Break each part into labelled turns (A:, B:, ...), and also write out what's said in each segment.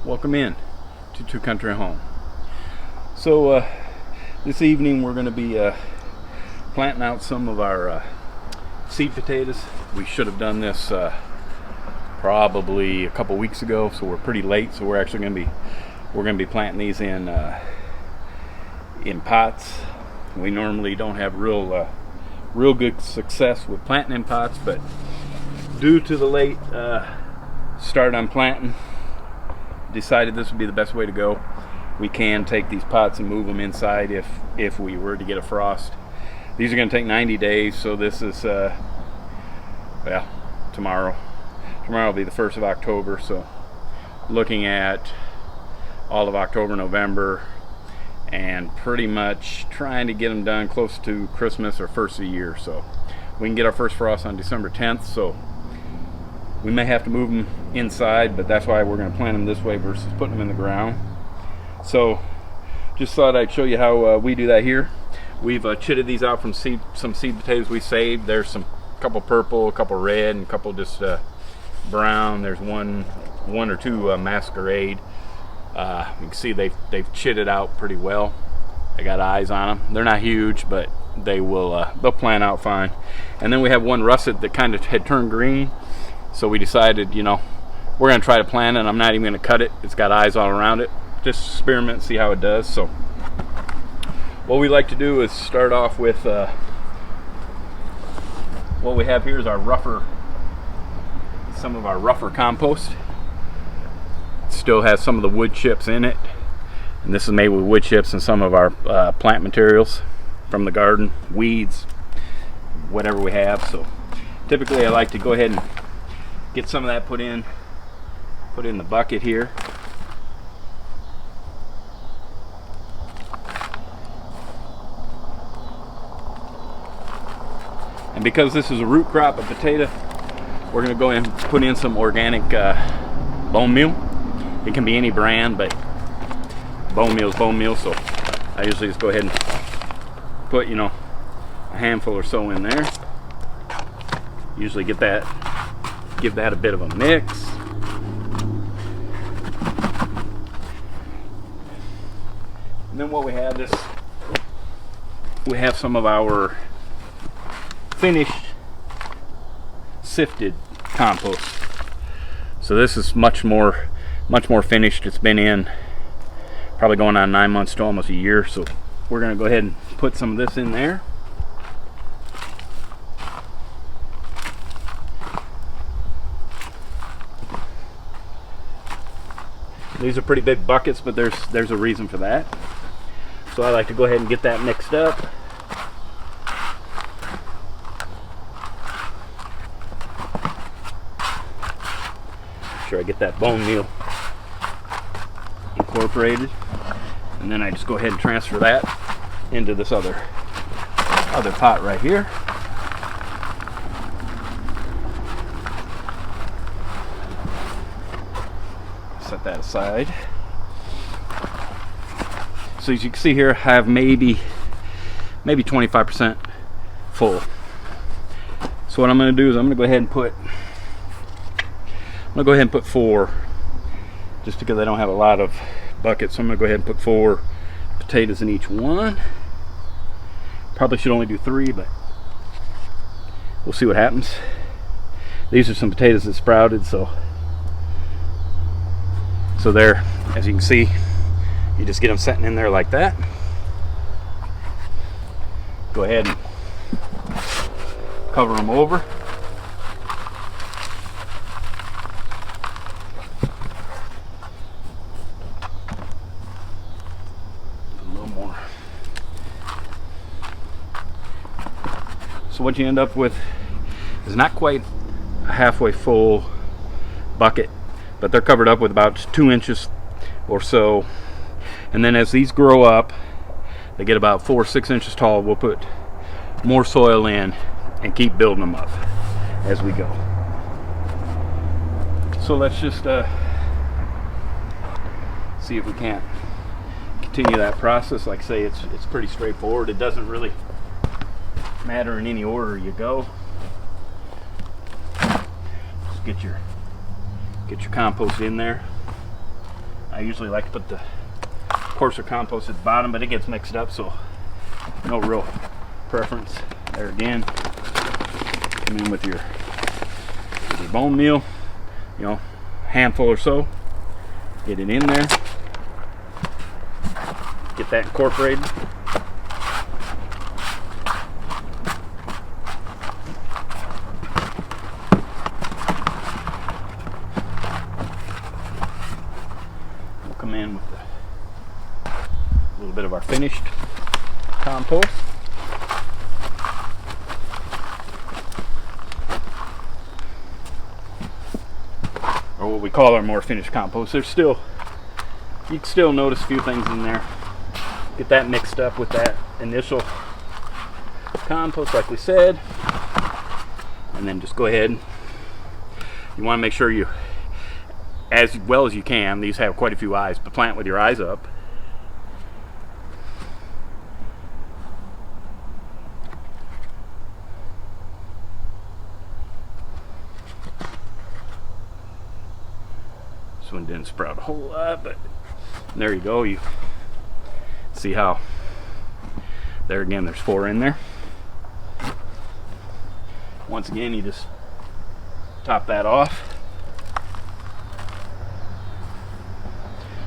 A: Welcome in to Two Country Home. So this evening we're going to be planting out some of our seed potatoes. We should have done this probably a couple weeks ago, so we're pretty late. So we're actually going to be planting these in pots. We normally don't have real good success with planting in pots, but due to the late start on planting, decided this would be the best way to go. We can take these pots and move them inside if we were to get a frost. These are going to take 90 days, so this is well, tomorrow will be the 1st of October, so looking at all of October, November, and pretty much trying to get them done close to Christmas or first of the year. So we can get our first frost on December 10th, so we may have to move them inside, but that's why we're going to plant them this way versus putting them in the ground. So just thought I'd show you how we do that here. We've chitted these out from some seed potatoes we saved. There's some couple purple, a couple red, and a couple just brown. There's one or two masquerade. You can see they've chitted out pretty well. I got eyes on them. They're not huge, but they'll plant out fine. And then we have one russet that kind of had turned green. So we decided, we're going to try to plant it. I'm not even going to cut it. It's got eyes all around it. Just experiment and see how it does. So what we like to do is start off with what we have here is some of our rougher compost. It still has some of the wood chips in it. And this is made with wood chips and some of our plant materials from the garden, weeds, whatever we have. So typically I like to go ahead and get some of that put in the bucket here. And because this is a root crop of potato, we're going to go in and put in some organic bone meal. It can be any brand, but bone meal is bone meal, so I usually just go ahead and put, a handful or so in there. Usually give that a bit of a mix. And then what we have some of our finished sifted compost. So this is much more finished. It's been in probably going on 9 months to almost a year. So we're going to go ahead and put some of this in there. These are pretty big buckets, but there's a reason for that. So I like to go ahead and get that mixed up. Make sure I get that bone meal incorporated, and then I just go ahead and transfer that into this other pot right here. Set that aside. So as you can see here, I have maybe 25% full. So what I'm going to do is I'm going to go ahead and put 4, just because I don't have a lot of buckets. So I'm going to go ahead and put 4 potatoes in each one. Probably should only do 3, but we'll see what happens. These are some potatoes that sprouted, so there, as you can see, you just get them sitting in there like that. Go ahead and cover them over. A little more. So what you end up with is not quite a halfway full bucket, but they're covered up with about 2 inches or so. And then as these grow up, they get about 4 or 6 inches tall. We'll put more soil in and keep building them up as we go. So let's just see if we can't continue that process. Like I say, it's pretty straightforward. It doesn't really matter in any order you go. Just get your compost in there. I usually like to put the coarser compost at the bottom, but it gets mixed up, so no real preference. There again, come in with your bone meal, you know, handful or so. Get it in there. Get that incorporated. We'll come in with a little bit of our finished compost. Or what we call our more finished compost. There's still, you can still notice a few things in there. Get that mixed up with that initial compost like we said, and then just go ahead. You want to make sure you, as well as you can, these have quite a few eyes, but plant with your eyes up. This one didn't sprout a whole lot, but there you go. You see how there again there's 4 in there. Once again, you just top that off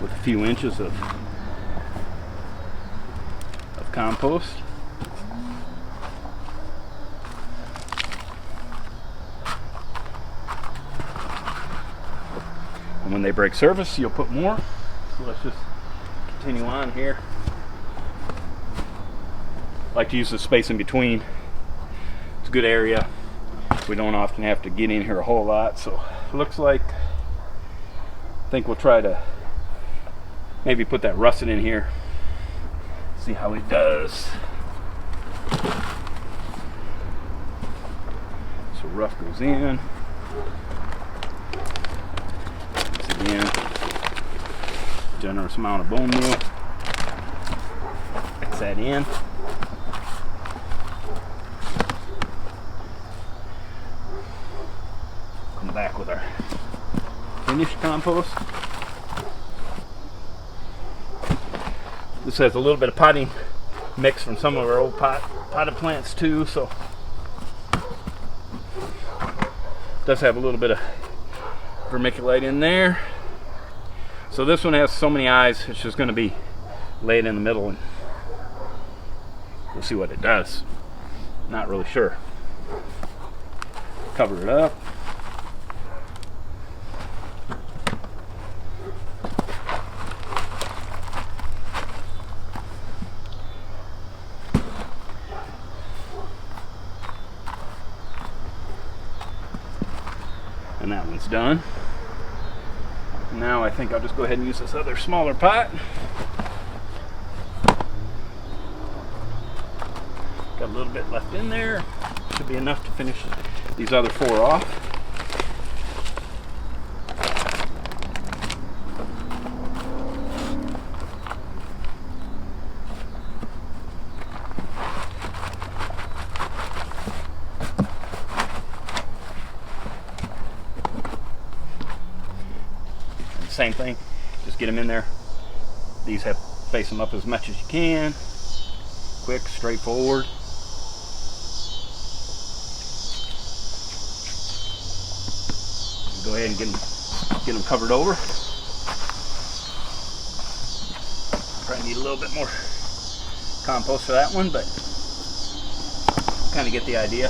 A: with a few inches of compost. And when they break surface, you'll put more. So let's just continue on here. Like to use the space in between. It's a good area. We don't often have to get in here a whole lot, so it looks like, I think we'll try to maybe put that russet in here. See how it does. So rough goes in. Once again, generous amount of bone meal. Mix that in. Come back with our finished compost. This has a little bit of potting mix from some of our old potted plants too, so it does have a little bit of vermiculite in there. So this one has so many eyes, it's just going to be laid in the middle, and we'll see what it does. Not really sure. Cover it up. And that one's done. Now I think I'll just go ahead and use this other smaller pot. Got a little bit left in there. Should be enough to finish these other 4 off. Same thing, just get them in there. These have face them up as much as you can. Quick, straightforward. Go ahead and get them covered over. Probably need a little bit more compost for that one, but kind of get the idea.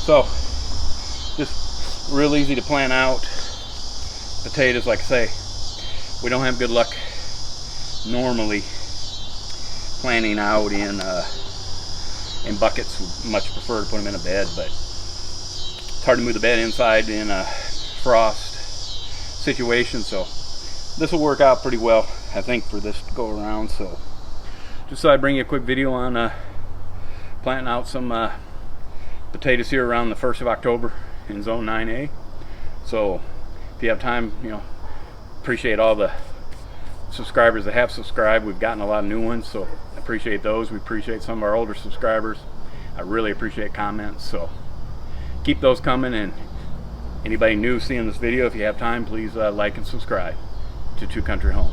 A: So, just real easy to plant out. Potatoes, like I say, we don't have good luck normally planting out in buckets. We much prefer to put them in a bed, but it's hard to move the bed inside in a frost situation, so this will work out pretty well, I think, for this to go around. So just thought I'd bring you a quick video on planting out some potatoes here around the 1st of October in Zone 9A. So if you have time, you know, appreciate all the subscribers that have subscribed. We've gotten a lot of new ones, so appreciate those. We appreciate some of our older subscribers. I really appreciate comments, so keep those coming. And anybody new seeing this video, if you have time, please like and subscribe. to Two Country Home.